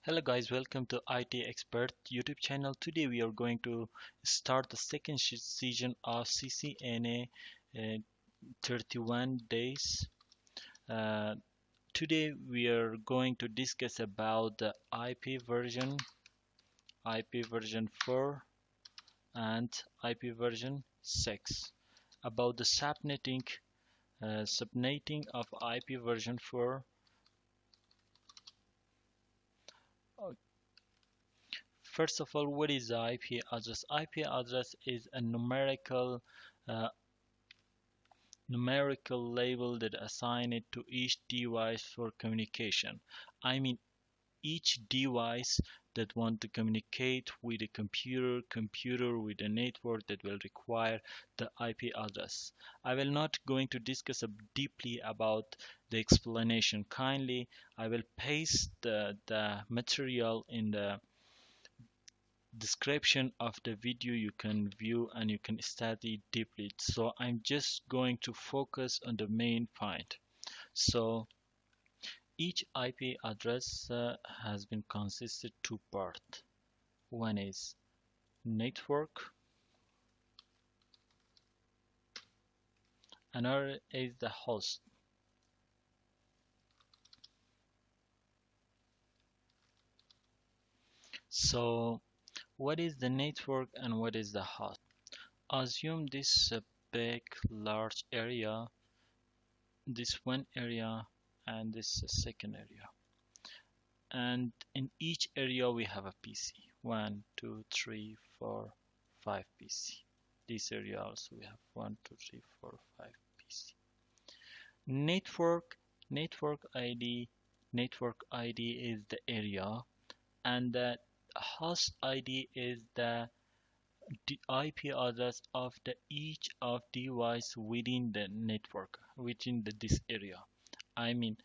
Hello guys, welcome to IT Expert YouTube channel. Today we are going to start the second season of CCNA 31 days. Uh, Today we are going to discuss about the IP version 4 and IP version 6. About the subnetting of IP version 4. First of all, what is the IP address? IP address is a uh, numerical label that assign it to each device for communication. I mean, each device that want to communicate with a computer with a network that will require the IP address. I will not going to discuss deeply about the explanation. Kindly, I will paste the material in the description of the video. You can view and you can study deeply. So I'm just going to focus on the main point. So each IP address has been consisted two parts. One is network, another is the host. So what is the network and what is the host? Assume this big large area, this one area and this second area, and in each area we have a PC. 1 2 3 4 5 PC. This area also we have 1 2 3 4 5 PC. Network ID is the area, and the host ID is the IP address of the each of device within the network, within this area. I mean,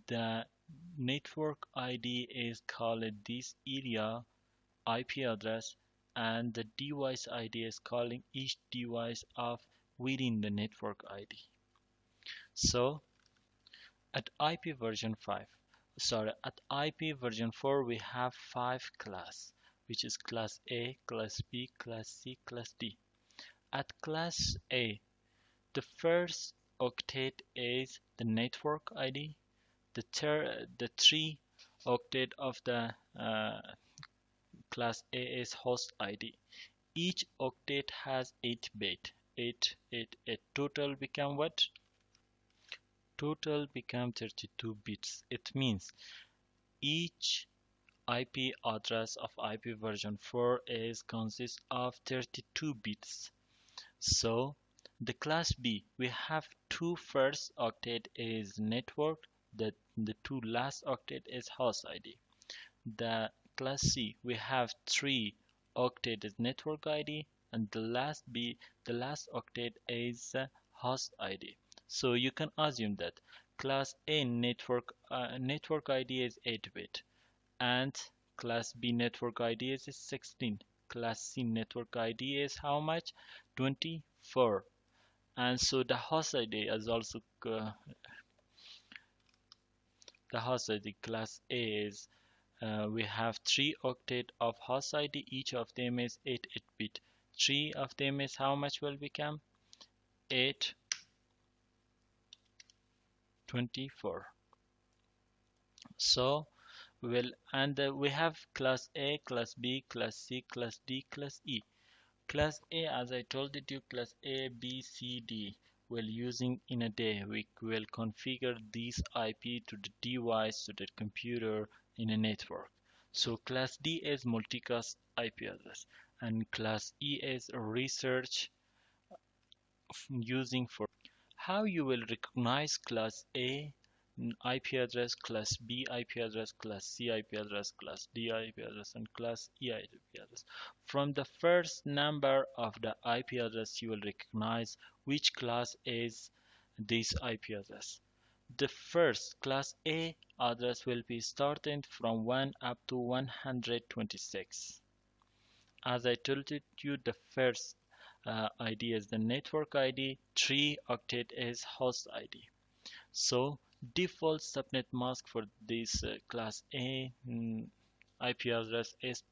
the network ID is called this area IP address, and the device ID is calling each device of within the network ID. So at IP version 5, at IP version 4 we have 5 class, which is class A, class B, class C, class D. At class A, the first octet is the network ID. The 3 octet of the class A is host ID. Each octet has 8 bit. 8. Total become what? Total become 32 bits. It means each IP address of IP version 4 is consists of 32 bits. So the class B, we have two first octet is network, the two last octet is host ID. The class C, we have 3 octet is network ID, and the last octet is host ID. So you can assume that class A network ID is 8-bit, and class B network ID is 16. Class C network ID is how much? 24. And so the host ID is also the host ID class A is we have 3 octet of host ID, each of them is 8-bit. 3 of them is how much will become? 8, 24. So we have class A, class B, class C, class D, class E. Class A, as I told you, class A, B, C, D. Well, using in a day, we will configure this IP to the device, to the computer in a network. So class D is multicast IP address, and class E is research using for. How you will recognize class A IP address, class B IP address, class C IP address, class D IP address, and class E IP address. From the first number of the IP address, you will recognize which class is this IP address. The first class A address will be starting from 1 up to 126. As I told you, the first ID is the network ID, 3 octet is host ID. So default subnet mask for this class A IP address is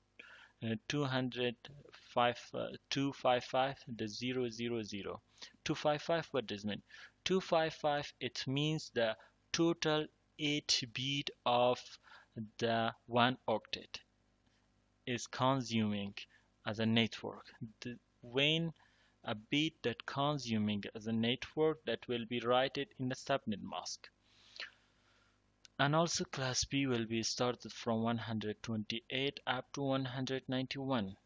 255.000. 255, what does it mean? 255, it means the total 8 bit of the 1 octet is consuming as a network. When a bit that consuming as a network, that will be written in the subnet mask. And also class B will be started from 128 up to 191,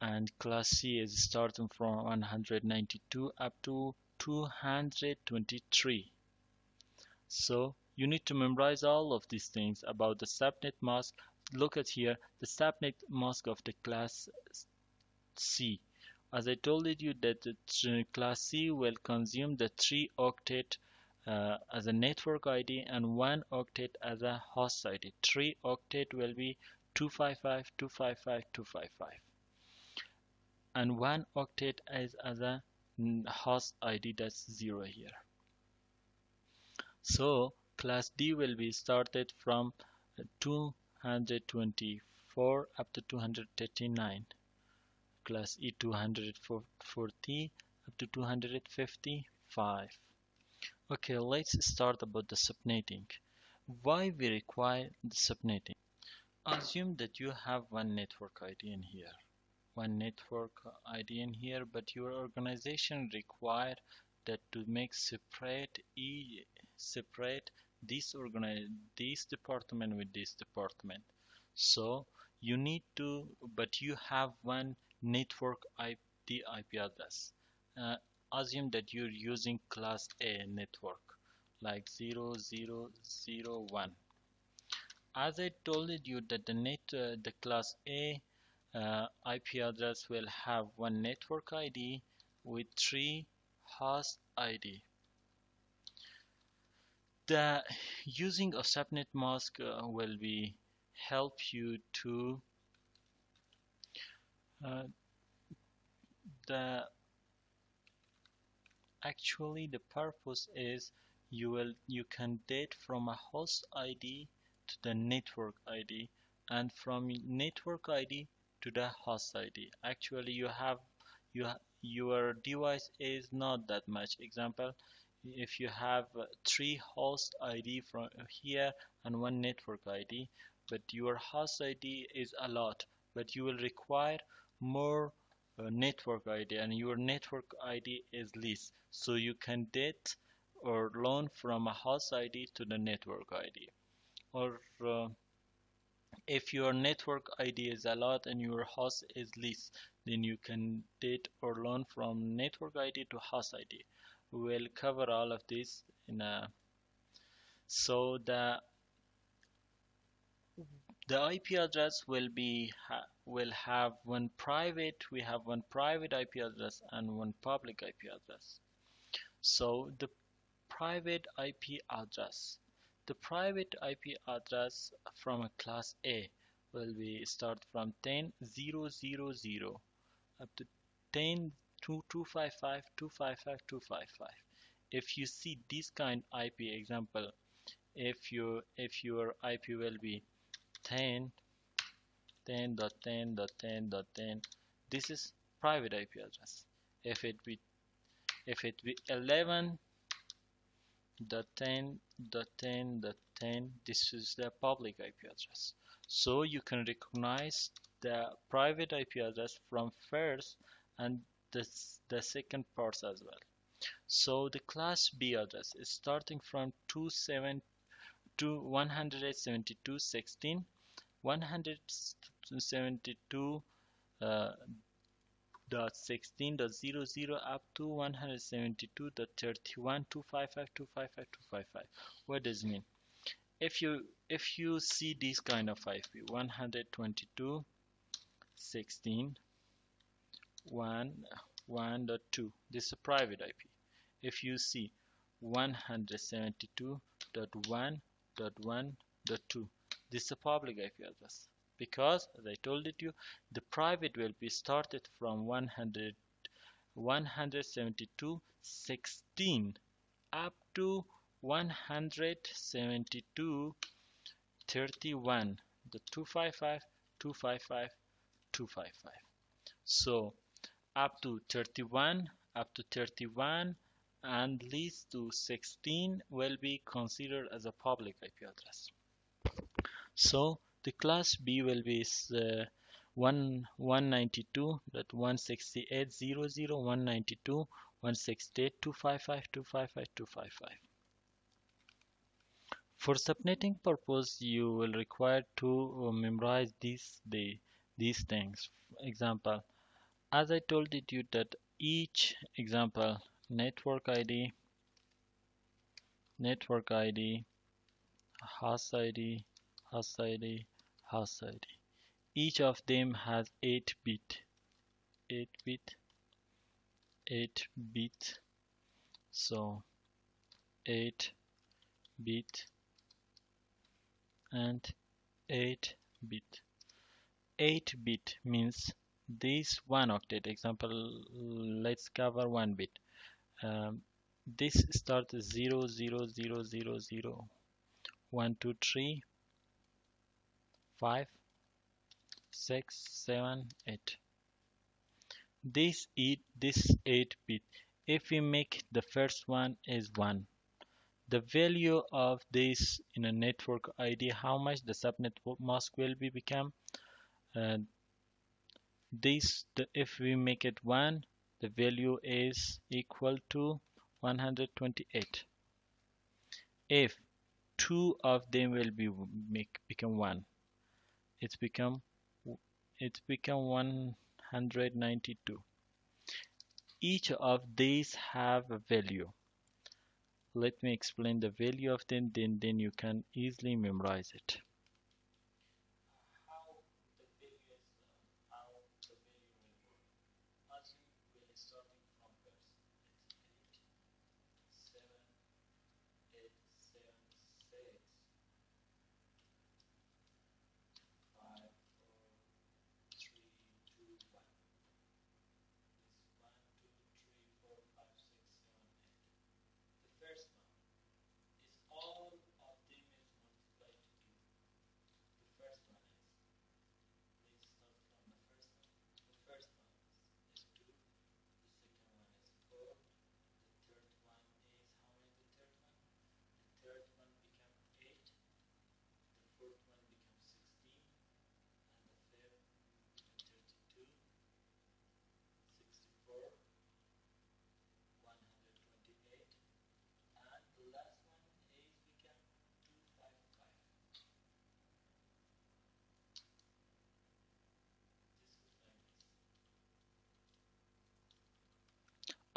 and class C is starting from 192 up to 223. So you need to memorize all of these things about the subnet mask. Look at here, the subnet mask of the class C. As I told you that the class C will consume the 3 octet as a network ID and 1 octet as a host ID. 3 octet will be 255, 255, 255. And 1 octet is as a host ID, that's 0 here. So class D will be started from 224 up to 239. Class E 240 up to 255. Okay, let's start about the subnetting. Why we require the subnetting? Assume that you have one network ID in here, but your organization require that to make separate this department with this department. So you need to, but you have one network IP address. Assume that you're using class A network like 0001. As I told you that the class A IP address will have one network ID with 3 host ID. The using of subnet mask will be help you to actually the purpose is you can date from a host ID to the network ID and from network ID to the host ID. Actually your device is not that much. Example, if you have 3 host ID from here and 1 network ID, but your host ID is a lot, but you will require more network ID and your network ID is less, so you can date or loan from a host ID to the network ID. Or if your network ID is a lot and your host is less, then you can date or loan from network ID to host ID. We will cover all of this in a so the IP address will have one private IP address and one public IP address. So the private IP address from a class A will be start from 10.0.0.0 up to 10.255, 255, 255. If you see this kind IP example, if your IP will be 10.10.10.10.10, this is private IP address. If it be 11.10.10.10, this is the public IP address. So you can recognize the private IP address from first and the second parts as well. So the class B address is starting from 172.16, 172.16.00 up to 172.31, 255, 255, 255. What does it mean? If you see this kind of IP, 122.16, 1.2, this is a private IP. If you see 172.1.1.2, this is a public IP address, because as I told you, the private will be started from 172.16 up to 172 31, the 255, 255, 255. So up to 31 and leads to 16 will be considered as a public IP address. So the class B will be 192.168.0.192.168.255.255.255. For subnetting purpose, you will require to memorize these things. Example, as I told you that each example network ID, host ID, host ID, host ID. Each of them has 8 bit, 8 bit, 8 bit. So 8 bit and 8 bit. 8 bit means this 1 octet. Example, let's cover 1 bit. This starts 0 0 0 0 0 1 2 3 5 6 7 8. This 8 bit. If we make the first one is 1, the value of this in a network ID, how much the subnet mask will be become. Uh, if we make it 1, the value is equal to 128. If 2 of them will be become 1, it's become 192. Each of these have a value. Let me explain the value of them, then you can easily memorize it.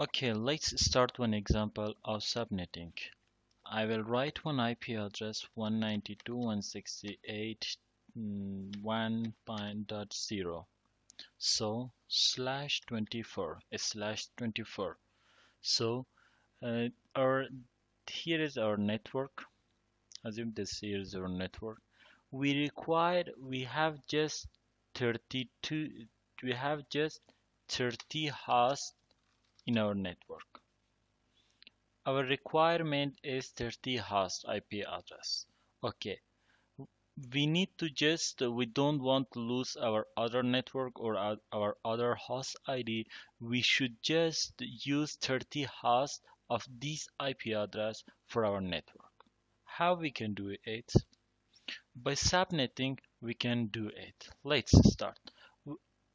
Okay, let's start one example of subnetting. I will write one IP address 192.168.1.0. So /24. So here is our network. Assume this here is our network. We have just 32. We have just 30 hosts in our network. Our requirement is 30 host IP address. Okay, we need to we don't want to lose our other network or our other host ID. We should just use 30 hosts of this IP address for our network. How we can do it? By subnetting, we can do it. Let's start.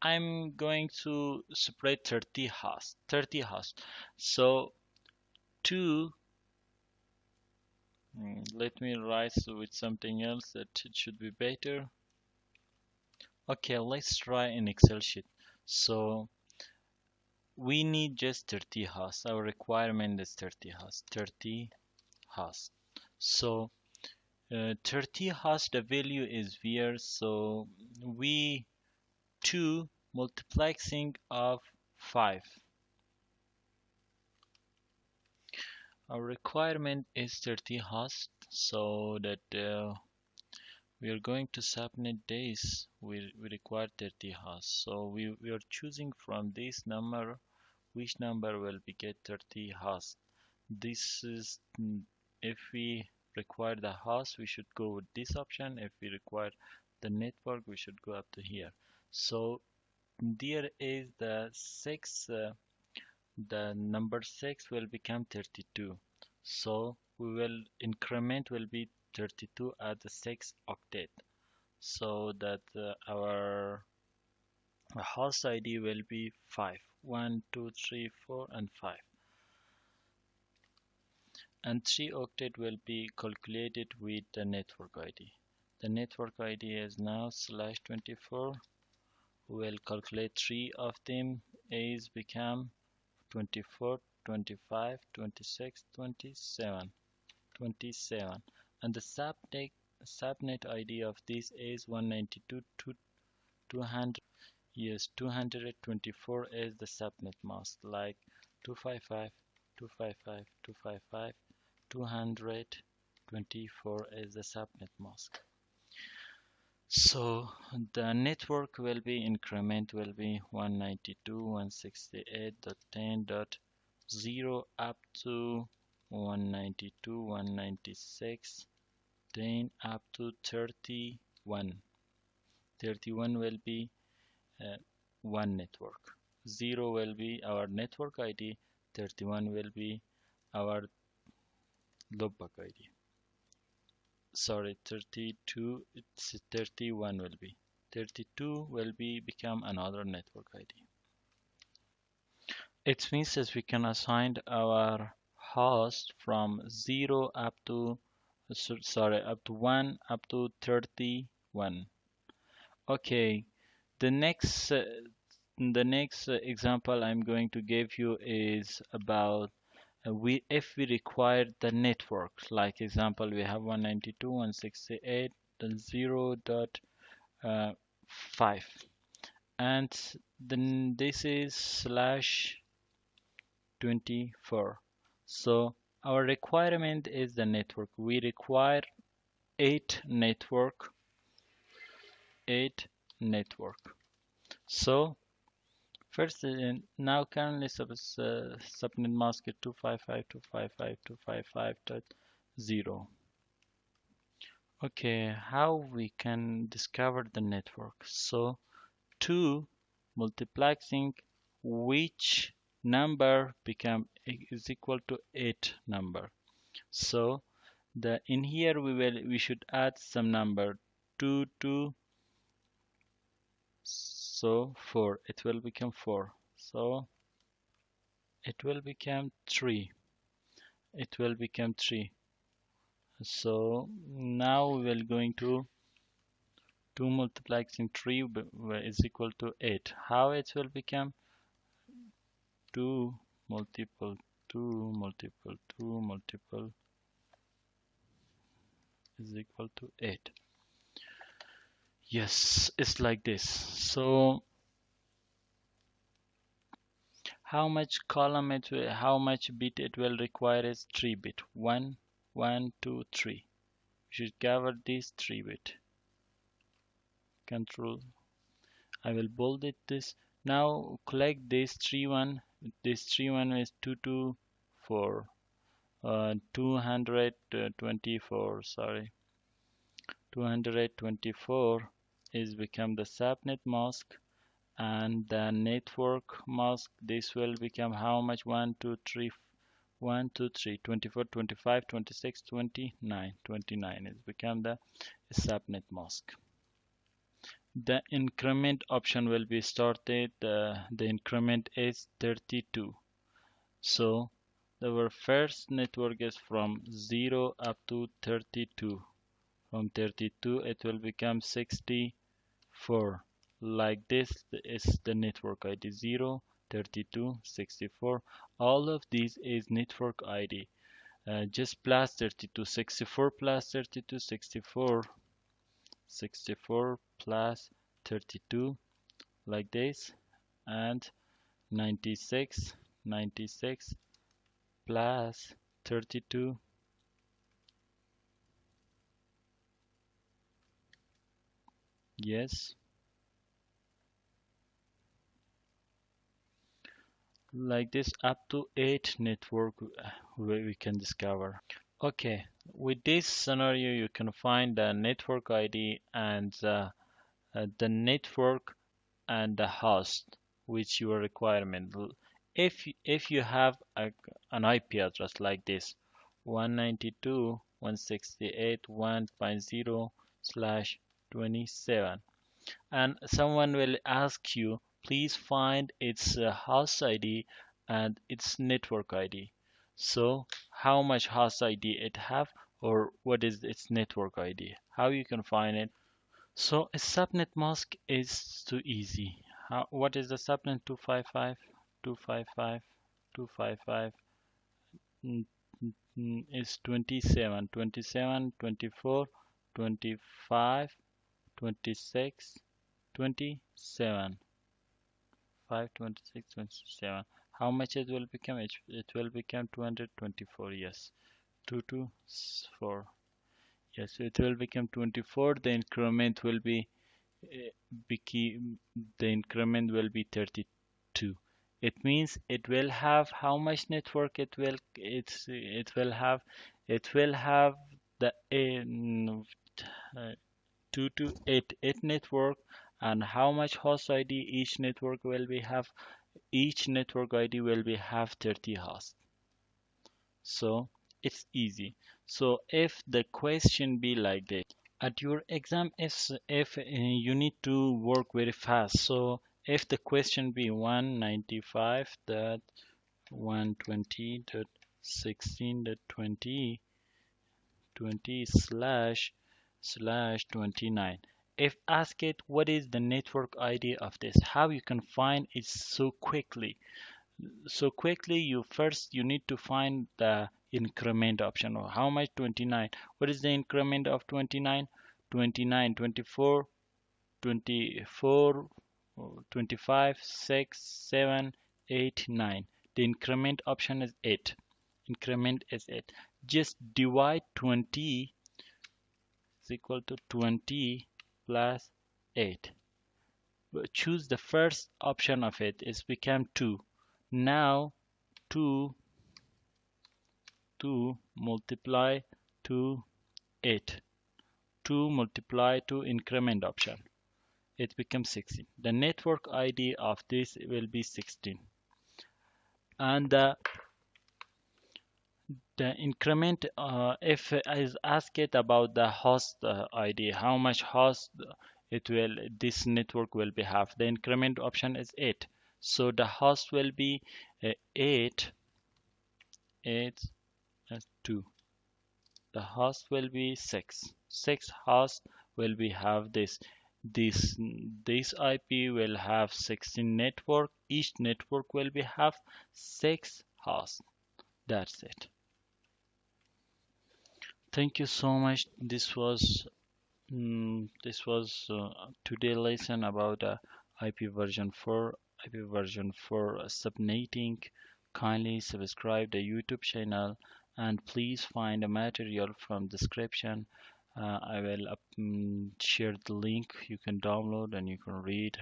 I'm going to separate 30 hosts. So let me write with something else that it should be better. Okay, let's try an Excel sheet. So we need just 30 hosts. Our requirement is 30 hosts. 30 hosts. So 30 hosts, the value is here. So we 2 multiplexing of 5. Our requirement is 30 hosts, so that we are going to subnet this. We require 30 hosts, so we are choosing from this number which number will be get 30 hosts. This is if we require the host, we should go with this option. If we require the network, we should go up to here. So there is the the number 6 will become 32. So we will increment will be 32 at the 6 octet. So that our host ID will be 5. 1, 2, 3, 4, and 5. And 3 octet will be calculated with the network ID. The network ID is now /24. We'll calculate 3 of them. A's become 24, 25, 26, 27, 27. And the subnet ID of this is 192.200. Yes, 224 is the subnet mask, like 255, 255, 255, 224 is the subnet mask. So the network will be increment will be 192.168.10.0 up to 192.196, then up to 31. 31 will be one network. 0 will be our network ID. 31 will be our loopback ID. Sorry, 32, it's 31 will be. 32 will be become another network ID. It means that we can assign our host from 0 up to, up to 1 up to 31. Okay, the next example I'm going to give you is about if we require the network. Like example, we have 192.168.0.5, and then this is /24. So our requirement is the network. We require 8 network. So first, now currently subnet mask is 255.255.255.0. Okay, how we can discover the network? So 2 multiplexing which number is equal to 8 number. So in here we should add some number 2 2. So 4, it will become 4. So it will become 3. It will become 3. So now we will going to 2 multiplexing 3 is equal to 8. How it will become 2 multiple 2 multiple 2 multiple is equal to 8. Yes, it's like this. So how much how much bit it will require is 3 bit. 1, 1, 2, 3. We should cover this 3 bit. Control. I will bold it this. Now collect this 3 1. This 3 1 is 224. 224. Sorry. 224 is become the subnet mask, and the network mask, this will become how much? 1 2 3 1 2 3 24 25 26 29 29 is become the subnet mask. The increment option will be started. The increment is 32. So our first network is from 0 up to 32. From 32 it will become 64. Like this is the network ID 0, 32, 64. All of these is network ID. Just plus 32, 64 plus 32, 64, 64 plus 32, like this, and 96, 96 plus 32. Yes. Like this up to 8 network we can discover. Okay, with this scenario, you can find the network ID and the network and the host, which your requirement. If you have an IP address like this, 192.168.1.0/27, and someone will ask you, please find its host ID and its network ID. So how much host ID it have, or what is its network ID? How you can find it? So a subnet mask is too easy. What is the subnet? 255, 255, 255 mm, is 27, 27, 24, 25, 26, 27, 5, 26, 27. How much it will become? It will become 224. Yes, 224. Yes, it will become 24. The increment will be became the increment will be 32. It means it will have how much network it will have the 2288 network, and how much host ID each network will be have. Each network ID will be have 30 hosts. So it's easy. So if the question be like this at your exam, if you need to work very fast, so if the question be 195.120.16.20 slash 29, if ask it what is the network ID of this, how you can find it so quickly. So quickly, you need to find the increment option. Or how much? 29. What is the increment of 29? 29, 24, 24, 25, 6, 7, 8, 9. The increment option is 8. Increment is 8. Just divide 20 is equal to 20 plus 8. Choose the first option of it. It's become 2. Now 2 multiply to 8. 2 multiply to increment option. It becomes 16. The network ID of this will be 16. And the increment, if is asked it about the host ID, how much host this network will be have. The increment option is 8. So the host will be 8, 8, 2. The host will be 6. 6 hosts will be have this this IP will have 16 network. Each network will be have 6 hosts. That's it. Thank you so much. This was today lesson about IP version 4 subnetting. Kindly subscribe the YouTube channel and please find the material from description. I will share the link. You can download and you can read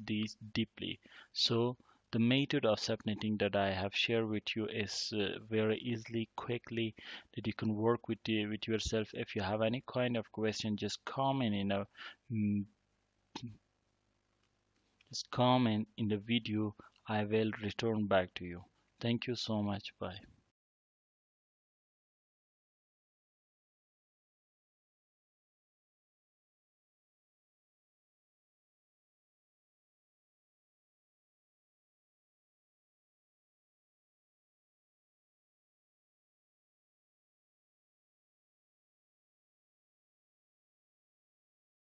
these deeply. So the method of subnetting that I have shared with you is very easily, quickly, that you can work with yourself. If you have any kind of question, mm, just comment in the video. I will return back to you. Thank you so much. Bye.